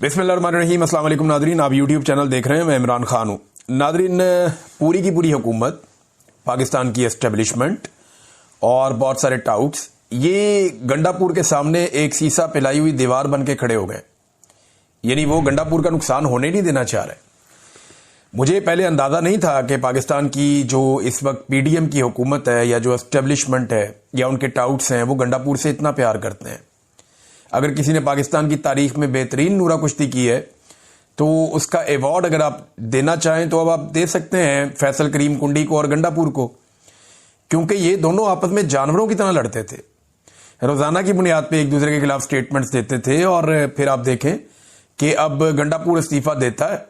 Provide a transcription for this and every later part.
बिस्मिल्लाहिर्रहमानिर्रहीम। अस्सलाम वालेकुम नादरीन, आप यूट्यूब चैनल देख रहे हैं। मैं इमरान खान हूँ। नादरीन, पूरी की पूरी हुकूमत, पाकिस्तान की एस्टेब्लिशमेंट और बहुत सारे टाउट्स ये गंडापुर के सामने एक शीशा पिलाई हुई दीवार बन के खड़े हो गए। यानी वो गंडापुर का नुकसान होने नहीं देना चाह रहे। मुझे पहले अंदाजा नहीं था कि पाकिस्तान की जो इस वक्त पीडीएम की हुकूमत है या जो एस्टेब्लिशमेंट है या उनके टाउट्स हैं वो गंडापुर से इतना प्यार करते हैं। अगर किसी ने पाकिस्तान की तारीख में बेहतरीन नूरा कुश्ती की है तो उसका अवार्ड अगर आप देना चाहें तो अब आप दे सकते हैं फैसल करीम कुंडी को और गंडापुर को, क्योंकि ये दोनों आपस में जानवरों की तरह लड़ते थे। रोजाना की बुनियाद पे एक दूसरे के खिलाफ स्टेटमेंट्स देते थे और फिर आप देखें कि अब गंडापुर इस्तीफा देता है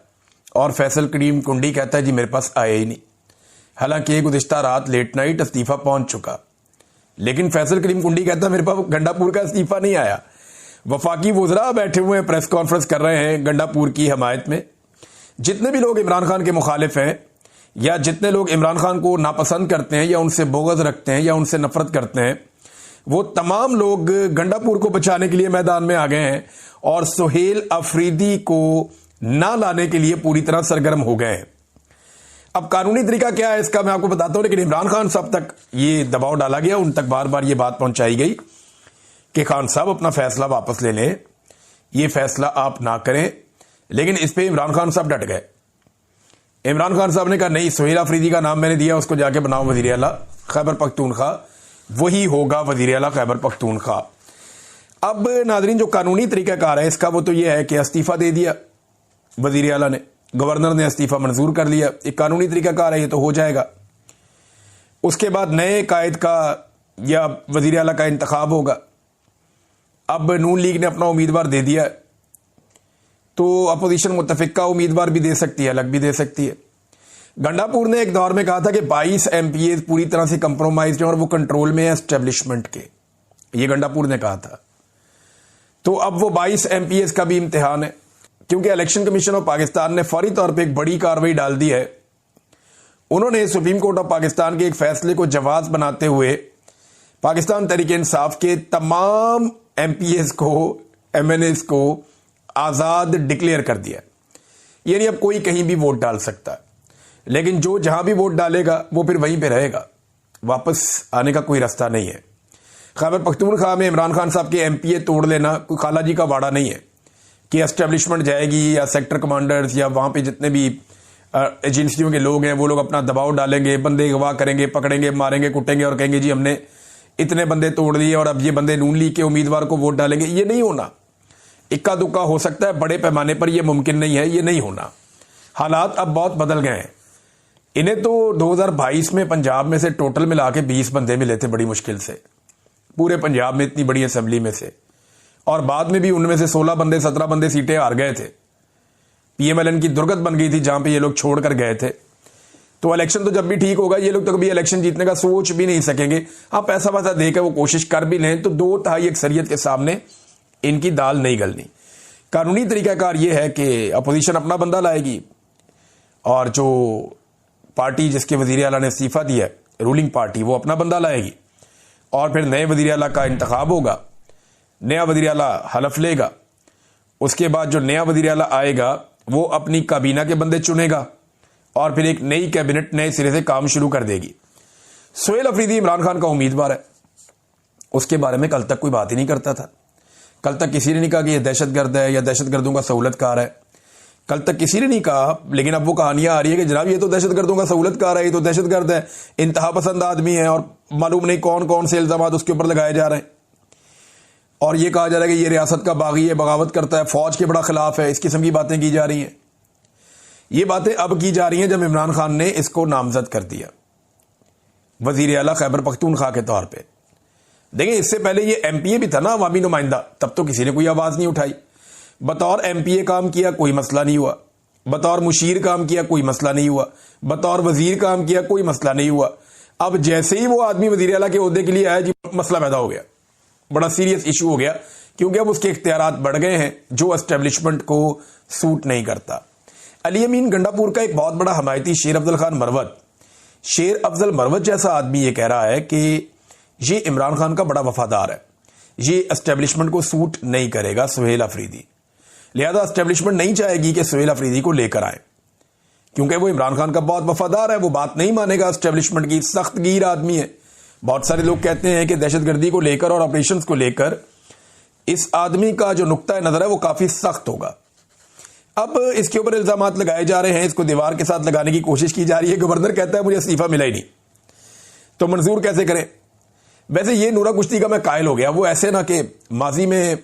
और फैसल करीम कुंडी कहता है जी मेरे पास आया ही नहीं। हालांकि गुज़िश्ता रात लेट नाइट इस्तीफा पहुंच चुका, लेकिन फैसल करीम कुंडी कहता है मेरे पास गंडापुर का इस्तीफा नहीं आया। वफाकी वुज़रा बैठे हुए हैं, प्रेस कॉन्फ्रेंस कर रहे हैं गंडापुर की हमायत में। जितने भी लोग इमरान खान के मुखालिफ हैं या जितने लोग इमरान खान को नापसंद करते हैं या उनसे बोगज़ रखते हैं या उनसे नफरत करते हैं, वो तमाम लोग गंडापुर को बचाने के लिए मैदान में आ गए हैं और सुहेल अफरीदी को ना लाने के लिए पूरी तरह सरगर्म हो गए हैं। अब कानूनी तरीका क्या है इसका मैं आपको बताता हूं, लेकिन इमरान खान साहब तक ये दबाव डाला गया, उन तक बार बार ये बात पहुंचाई गई कि खान साहब अपना फैसला वापस ले लें, ये फैसला आप ना करें। लेकिन इस पे इमरान खान साहब डट गए। इमरान खान साहब ने कहा नहीं, सुहेल अफरीदी का नाम मैंने दिया, उसको जाके बनाओ वजीर आला खैबर पख्तूनख्वा, वही होगा वजीर आला खैबर पख्तूनख्वा। अब नाजरीन, जो कानूनी तरीकाकार है इसका वो तो ये है कि इस्तीफा दे दिया वजीर आला ने, गवर्नर ने इस्तीफा मंजूर कर लिया, एक कानूनी तरीकाकार है, ये तो हो जाएगा। उसके बाद नए कायद का या वजीर आला का इंतखाब होगा। अब नून लीग ने अपना उम्मीदवार दे दिया तो अपोजिशन मुत्तफिका उम्मीदवार भी दे सकती है, अलग भी दे सकती है। गंडापुर ने एक दौर में कहा था कि 22 एमपीए पूरी तरह से कंप्रोमाइज हैं और वो कंट्रोल में है एस्टेब्लिशमेंट के, ये गंडापुर ने कहा था। तो अब वो 22 एमपीए का भी इम्तिहान है, क्योंकि इलेक्शन कमीशन ऑफ पाकिस्तान ने फौरी तौर पर एक बड़ी कार्रवाई डाल दी है। उन्होंने सुप्रीम कोर्ट ऑफ पाकिस्तान के एक फैसले को जवाज बनाते हुए पाकिस्तान तहरीक इंसाफ के तमाम एमपीएस को, एमएनएस को आजाद डिक्लेयर कर दिया। यानी अब कोई कहीं भी वोट डाल सकता है, लेकिन जो जहां भी वोट डालेगा वो फिर वहीं पे रहेगा, वापस आने का कोई रास्ता नहीं है। खैबर पख्तूनख्वा में इमरान खान साहब के एमपीए तोड़ लेना कोई खाला जी का वाड़ा नहीं है कि एस्टेब्लिशमेंट जाएगी या सेक्टर कमांडर्स या वहां पे जितने भी एजेंसियों के लोग हैं वो लोग अपना दबाव डालेंगे, बंदे अगवा करेंगे, पकड़ेंगे, मारेंगे, कुटेंगे और कहेंगे जी हमने इतने बंदे तोड़ लिए और अब ये बंदे नून लीग के उम्मीदवार को वोट डालेंगे। ये नहीं होना। इक्का दुक्का हो सकता है, बड़े पैमाने पर यह मुमकिन नहीं है, ये नहीं होना। हालात अब बहुत बदल गए हैं। इन्हें तो 2022 में पंजाब में से टोटल मिला के 20 बंदे मिले थे बड़ी मुश्किल से, पूरे पंजाब में इतनी बड़ी असेंबली में से, और बाद में भी उनमें से 16 बंदे 17 बंदे सीटें हार गए थे। पीएमएलएन की दुर्गत बन गई थी जहां पे ये लोग छोड़कर गए थे। तो इलेक्शन तो जब भी ठीक होगा, ये लोग तो कभी इलेक्शन जीतने का सोच भी नहीं सकेंगे। हाँ, पैसा वैसा देकर वो कोशिश कर भी लें तो 2/3 अक्सरियत के सामने इनकी दाल नहीं गलनी। कानूनी तरीकाकार ये है कि अपोजिशन अपना बंदा लाएगी और जो पार्टी जिसके वजीर आला ने इस्तीफा दिया है, रूलिंग पार्टी, वो अपना बंदा लाएगी और फिर नए वजीर आला का इंतखाब होगा। नया वजीर आला हलफ लेगा। उसके बाद जो नया वजीर आला आएगा वो अपनी काबीना के बंदे चुनेगा और फिर एक नई कैबिनेट नए सिरे से काम शुरू कर देगी। सुहेल अफरीदी इमरान खान का उम्मीदवार है, उसके बारे में कल तक कोई बात ही नहीं करता था। कल तक किसी ने नहीं कहा कि यह दहशतगर्द है या दहशतगर्दों का सहूलतकार है। कल तक किसी ने नहीं कहा, लेकिन अब वो कहानियां आ रही है कि जनाब ये तो दहशतगर्दों का सहूलतकार है, ये तो दहशतगर्द है, इंतहा पसंद आदमी है, और मालूम नहीं कौन कौन से इल्जाम उसके ऊपर लगाए जा रहे हैं। और ये कहा जा रहा है कि ये रियासत का बागी है, बगावत करता है, फौज के बड़ा खिलाफ है, इस किस्म की बातें की जा रही हैं। ये बातें अब की जा रही हैं जब इमरान खान ने इसको नामजद कर दिया वजीर आला खैबर पख्तूनख्वा के तौर पे। देखिए, इससे पहले ये एमपीए भी था ना, अवामी नुमाइंदा, तब तो किसी ने कोई आवाज नहीं उठाई। बतौर एमपीए काम किया, कोई मसला नहीं हुआ। बतौर मुशीर काम किया, कोई मसला नहीं हुआ। बतौर वजीर काम किया, कोई मसला नहीं हुआ। अब जैसे ही वो आदमी वजीर आला के ओहदे के लिए आया जी, मसला पैदा हो गया, बड़ा सीरियस इशू हो गया, क्योंकि अब उसके इख्तियारात बढ़ गए हैं जो एस्टेब्लिशमेंट को सूट नहीं करता। अली अमीन गंडापुर का एक बहुत बड़ा हमायती शेर अफजल खान मरवत, शेर अफजल मरवत जैसा आदमी ये कह रहा है कि ये इमरान खान का बड़ा वफादार है, ये एस्टेब्लिशमेंट को सूट नहीं करेगा सुहेल अफरीदी। लिहाजा एस्टेब्लिशमेंट नहीं चाहेगी कि सुहेल अफरीदी को लेकर आए, क्योंकि वो इमरान खान का बहुत वफादार है, वो बात नहीं मानेगा एस्टेब्लिशमेंट की, सख्त गिर आदमी है। बहुत सारे लोग कहते हैं कि दहशतगर्दी को लेकर और ऑपरेशंस को लेकर इस आदमी का जो नुक्ता नजर है वो काफी सख्त होगा। अब इसके ऊपर इल्जाम लगाए जा रहे हैं, इसको दीवार के साथ लगाने की कोशिश की जा रही है। गवर्नर कहता है मुझे इस्तीफा मिला ही नहीं, तो मंजूर कैसे करें। वैसे ये नूरा कुश्ती का मैं कायल हो गया। वो ऐसे ना कि माजी में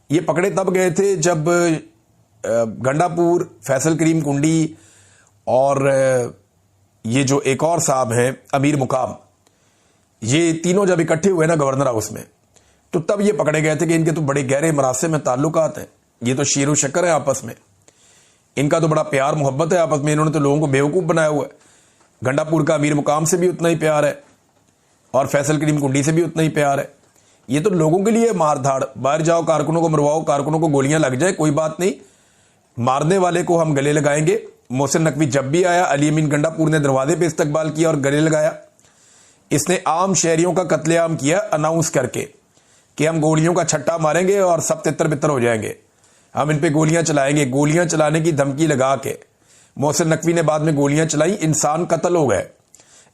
ये पकड़े तब गए थे जब गंडापुर, फैसल करीम कुंडी और ये जो एक और साहब हैं अमीर मुकाम, ये तीनों जब इकट्ठे हुए ना गवर्नर हाउस में, तो तब ये पकड़े गए थे कि इनके तो बड़े गहरे मरासिम में ताल्लुकात हैं, ये तो शीरो शक्कर है आपस में, इनका तो बड़ा प्यार मोहब्बत है आपस में, इन्होंने तो लोगों को बेवकूफ बनाया हुआ है। गंडापुर का अमीर मुकाम से भी उतना ही प्यार है और फैसल करीम कुंडी से भी उतना ही प्यार है। ये तो लोगों के लिए मार धाड़, बाहर जाओ कारकुनों को मरवाओ, कारकुनों को गोलियां लग जाए कोई बात नहीं, मारने वाले को हम गले लगाएंगे। मोहसिन नकवी जब भी आया, अली अमीन गंडापुर ने दरवाजे पे इस्तकबाल किया और गले लगाया। इसने आम शहरियों का कत्लेआम किया अनाउंस करके कि हम गोलियों का छट्टा मारेंगे और सब तितर बितर हो जाएंगे, हम इन पे गोलियां चलाएंगे। गोलियां चलाने की धमकी लगा के मोहसिन नकवी ने बाद में गोलियां चलाई, इंसान कत्ल हो गए,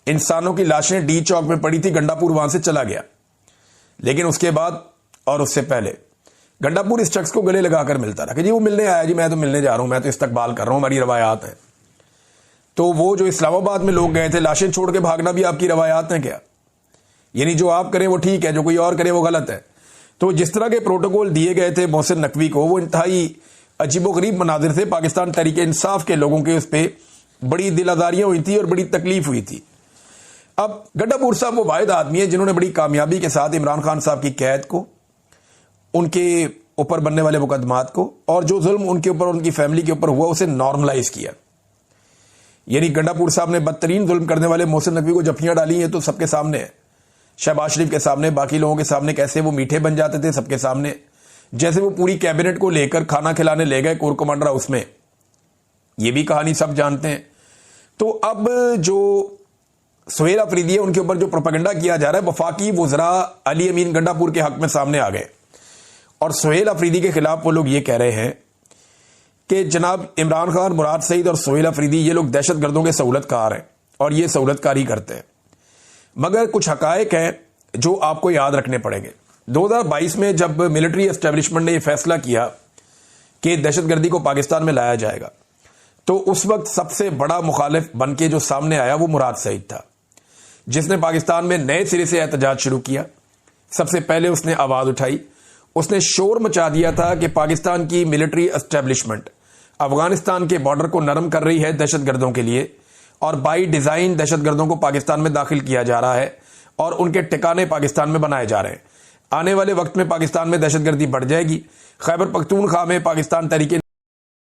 इंसानों की लाशें डी चौक में पड़ी थी, गंडापुर वहां से चला गया। लेकिन उसके बाद और उससे पहले गंडापुर इस शख्स को गले लगाकर मिलता रहा कि जी वो मिलने आया, जी मैं तो मिलने जा रहा हूं, मैं तो इस्तकबाल कर रहा हूं, हमारी रवायात है। तो वो जो इस्लामाबाद में लोग गए थे, लाशें छोड़ के भागना भी आपकी रवायात है क्या? यानी जो आप करें वो ठीक है, जो कोई और करे वो गलत है। तो जिस तरह के प्रोटोकॉल दिए गए थे मोहसिन नकवी को, वो इंतहाई अजीबोगरीब मनाजिर थे। पाकिस्तान तहरीक इंसाफ के लोगों के उस पर बड़ी दिल आजारियां हुई थी और बड़ी तकलीफ हुई थी। अब गंडापुर साहब वो वाहिद आदमी है जिन्होंने बड़ी कामयाबी के साथ इमरान खान साहब की कैद को, उनके ऊपर बनने वाले मुकदमात को और जो जुल्म उनके ऊपर उनकी फैमिली के ऊपर हुआ उसे नॉर्मलाइज किया। यानी गंडापुर साहब ने बदतरीन जुल्म करने वाले मोहसिन नकवी को जफ्फियां डाली हैं, तो सबके सामने है, शहबाज शरीफ के सामने, बाकी लोगों के सामने कैसे वो मीठे बन जाते थे सबके सामने। जैसे वो पूरी कैबिनेट को लेकर खाना खिलाने ले गए कोर कमांडर हाउस में, ये भी कहानी सब जानते हैं। तो अब जो सुहेल अफरीदी है उनके ऊपर जो प्रोपेगेंडा किया जा रहा है, वफाकी वुज़रा अली अमीन गंडापुर के हक में सामने आ गए और सुहेल अफरीदी के खिलाफ वो लोग ये कह रहे हैं कि जनाब इमरान खान, मुराद सईद और सुहेल अफरीदी ये लोग दहशतगर्दों के सहूलतकार हैं और ये सहूलतकारी करते हैं। मगर कुछ हकायक हैं जो आपको याद रखने पड़ेंगे। 2022 में जब मिलिट्री एस्टेब्लिशमेंट ने यह फैसला किया कि दहशतगर्दी को पाकिस्तान में लाया जाएगा, तो उस वक्त सबसे बड़ा मुखालिफ बन के जो सामने आया वो मुराद सईद था, जिसने पाकिस्तान में नए सिरे से एहतजाज शुरू किया। सबसे पहले उसने आवाज उठाई, उसने शोर मचा दिया था कि पाकिस्तान की मिलिट्री एस्टेब्लिशमेंट अफगानिस्तान के बॉर्डर को नरम कर रही है दहशतगर्दों के लिए और बाई डिजाइन दहशतगर्दों को पाकिस्तान में दाखिल किया जा रहा है और उनके ठिकाने पाकिस्तान में बनाए जा रहे हैं। आने वाले वक्त में पाकिस्तान में दहशतगर्दी बढ़ जाएगी। खैबर पख्तूनख्वा में पाकिस्तान तहरीक